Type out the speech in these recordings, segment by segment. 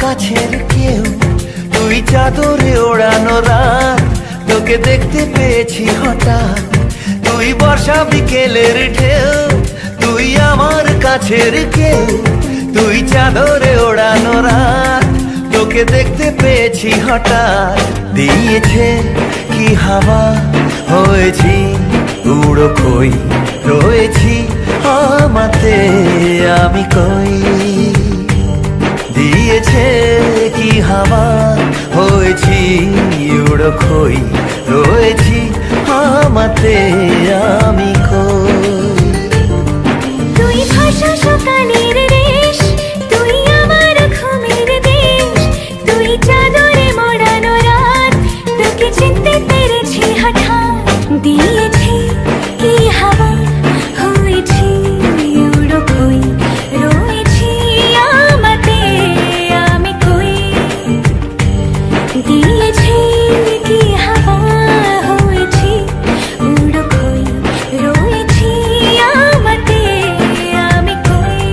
কাছের কেউ, তুই চাদরে ওড়ানো রাত, তোকে দেখতে পেয়েছি হঠাৎ। তুই বর্ষা বিকেলের ঢেউ, তুই আমার কাছের কেউ, তুই চাদরে ওড়ানো রাত, তোকে দেখতে পেয়েছি হঠাৎ। দিয়েছে কি হাওয়া, হয়েছি উড়ো খই, রয়েছি আমাতে আমি কই। দিয়েছে কি হাওয়া, হয়েছি উড়ো খই, রয়েছি আমাতে আমি কই। তুই ভাষা সকালের রেশ, তুই আমার ঘুমের দেশ, তুই চাদরে মোড়ানো রাত, তোকে চিনতে পেরেছি হঠাৎ। দিয়েছি কি হাওয়া, হয়েছি উড়ো খই, রয়েছি আমাতে আমি কই। দিয়েছি কি হাওয়া, হয়েছি উড়ো খই, রয়েছি আমাতে আমি কই।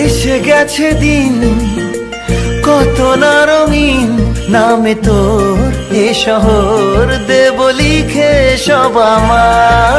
এসে গেছে দিন কত না রঙিন, নামে তোর এ শহর দেব লিখে সব আমার।